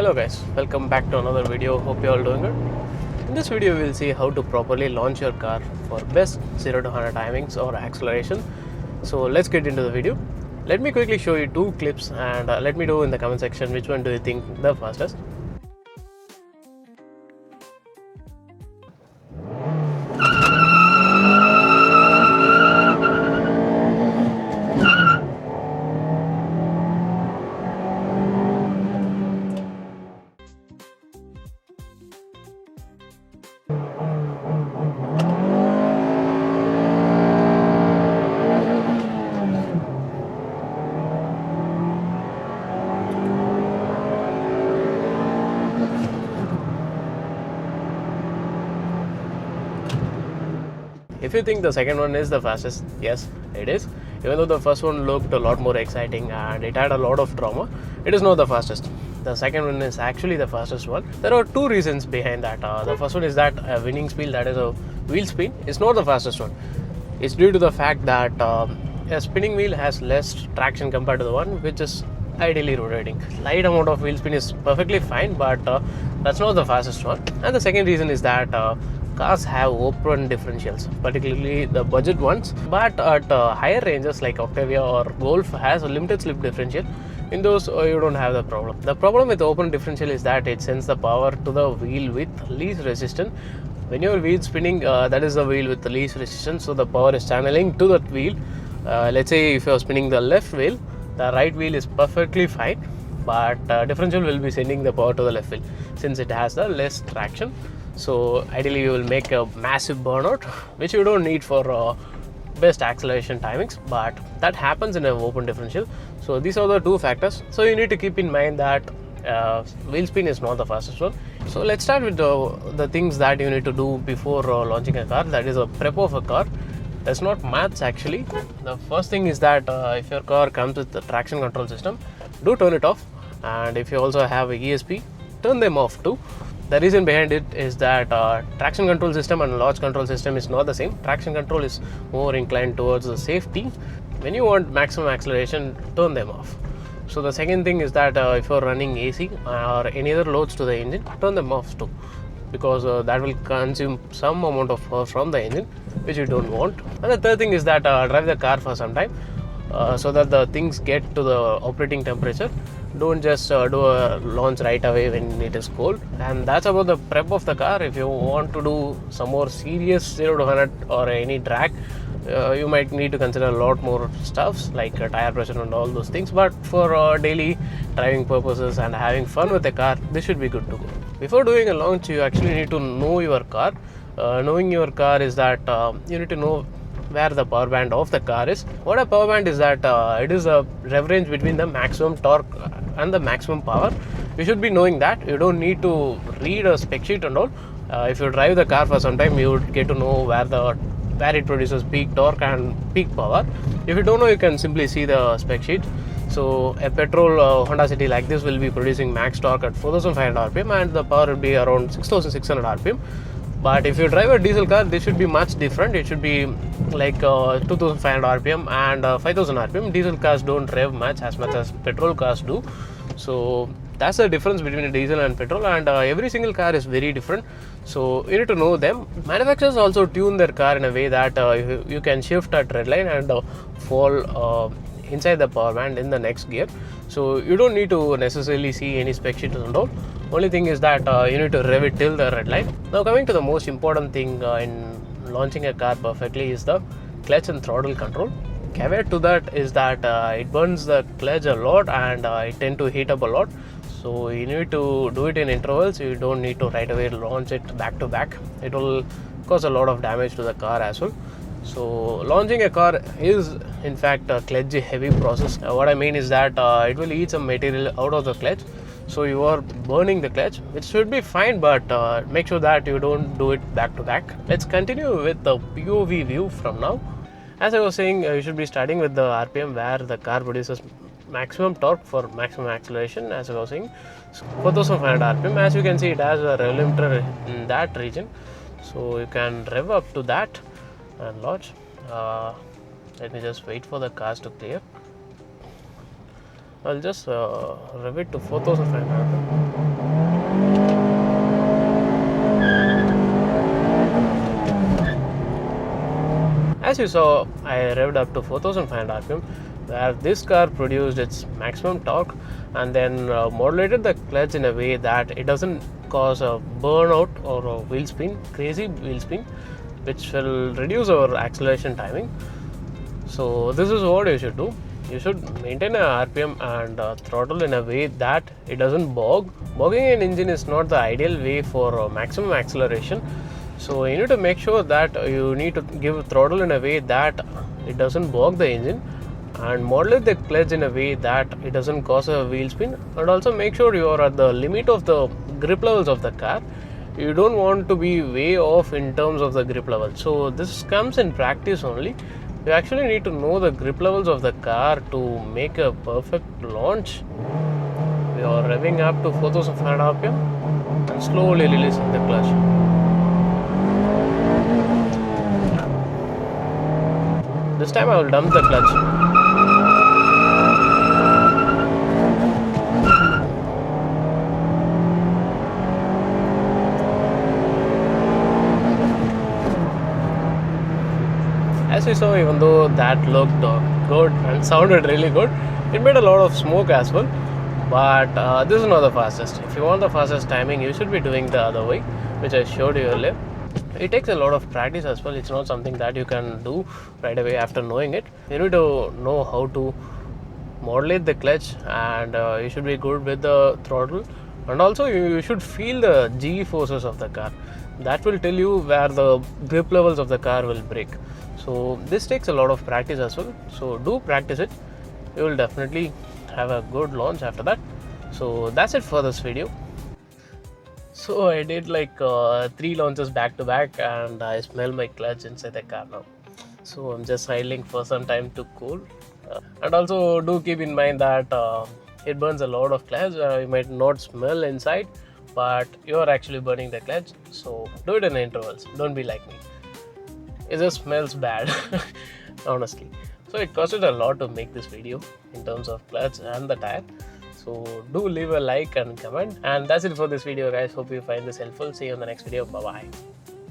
Hello guys, welcome back to another video. Hope you all doing good. In this video we will see how to properly launch your car for best 0 to 100 timings or acceleration. So let's get into the video. Let me quickly show you two clips and let me know in the comment section which one do you think the fastest. If you think the second one is the fastest, yes, it is. Even though the first one looked a lot more exciting and it had a lot of drama, it is not the fastest. The second one is actually the fastest one. There are two reasons behind that. The first one is that a winning speed, that is a wheel spin, is not the fastest one. It's due to the fact that a spinning wheel has less traction compared to the one which is ideally rotating. Slight amount of wheel spin is perfectly fine, but that's not the fastest one. And the second reason is that cars have open differentials, particularly the budget ones, but at higher ranges like Octavia or Golf has a limited slip differential. In those you don't have the problem. The problem with open differential is that it sends the power to the wheel with least resistance. When your wheel spinning, that is the wheel with the least resistance, so the power is channeling to that wheel. Let's say if you're spinning the left wheel, the right wheel is perfectly fine, but differential will be sending the power to the left wheel since it has the less traction. So ideally you will make a massive burnout, which you don't need for best acceleration timings, but that happens in an open differential. So these are the two factors. So you need to keep in mind that wheel spin is not the fastest one. So let's start with the things that you need to do before launching a car, that is a prep of a car. That's not maths actually. The first thing is that if your car comes with the traction control system, do turn it off, and if you also have a ESP, turn them off too. The reason behind it is that traction control system and launch control system is not the same. Traction control is more inclined towards the safety. When you want maximum acceleration, turn them off. So the second thing is that if you're running AC or any other loads to the engine, turn them off too, because that will consume some amount of power from the engine, which you don't want. And the third thing is that drive the car for some time so that the things get to the operating temperature. Don't just do a launch right away when it is cold. And that's about the prep of the car. If you want to do some more serious 0 to 100 or any drag, you might need to consider a lot more stuffs like tire pressure and all those things, but for daily driving purposes and having fun with the car, this should be good to go. Before doing a launch, you actually need to know your car. Knowing your car is that you need to know where the power band of the car is. What a power band is that it is a rev range between the maximum torque and the maximum power. You should be knowing that. You don't need to read a spec sheet and all. If you drive the car for some time, you would get to know where it produces peak torque and peak power. If you don't know, you can simply see the spec sheet. So a petrol Honda City like this will be producing max torque at 4500 rpm and the power will be around 6600 rpm. But if you drive a diesel car, this should be much different. It should be like 2500 rpm and 5000 rpm. Diesel cars don't rev much as petrol cars do. So that's the difference between a diesel and petrol, and every single car is very different. So you need to know them. Manufacturers also tune their car in a way that you can shift at red line and fall inside the power band in the next gear. So you don't need to necessarily see any spec sheet and all. Only thing is that you need to rev it till the red line. Now coming to the most important thing in launching a car perfectly is the clutch and throttle control. Caveat to that is that it burns the clutch a lot and it tend to heat up a lot. So you need to do it in intervals. You don't need to right away launch it back to back. It will cause a lot of damage to the car as well. So launching a car is in fact a clutch heavy process. What I mean is that it will eat some material out of the clutch. So you are burning the clutch, which should be fine, but make sure that you don't do it back to back. Let's continue with the POV view from now. As I was saying, you should be starting with the RPM where the car produces maximum torque for maximum acceleration. As I was saying, so 4500 RPM. As you can see, it has a rev limiter in that region, so you can rev up to that and launch. Let me just wait for the cars to clear. I'll just rev it to 4500. As you saw, I revved up to 4500 RPM, where this car produced its maximum torque and then modulated the clutch in a way that it doesn't cause a burnout or a wheel spin, crazy wheel spin, which will reduce our acceleration timing. So this is what you should do. You should maintain a RPM and throttle in a way that it doesn't bog. Bogging an engine is not the ideal way for maximum acceleration. So you need to make sure that you need to give throttle in a way that it doesn't bog the engine, and modulate the clutch in a way that it doesn't cause a wheel spin, and also make sure you are at the limit of the grip levels of the car. You don't want to be way off in terms of the grip level. So this comes in practice only. You actually need to know the grip levels of the car to make a perfect launch. We are revving up to 4500 RPM and slowly releasing the clutch. This time I will dump the clutch. As you saw, even though that looked good and sounded really good, it made a lot of smoke as well. But this is not the fastest. If you want the fastest timing, you should be doing the other way, which I showed you earlier. It takes a lot of practice as well. It's not something that you can do right away after knowing it. You need to know how to modulate the clutch, and you should be good with the throttle, and also you should feel the G forces of the car. That will tell you where the grip levels of the car will break. So this takes a lot of practice as well. So do practice it. You will definitely have a good launch after that. So that's it for this video. So I did like 3 launches back to back, and I smell my clutch inside the car now. So I'm just idling for some time to cool. And also do keep in mind that it burns a lot of clutch. You might not smell inside, but you are actually burning the clutch. So do it in intervals. Don't be like me. It just smells bad, honestly. So it costed a lot to make this video in terms of clutch and the tire. So do leave a like and comment. And that's it for this video, guys. Hope you find this helpful. See you in the next video. Bye bye.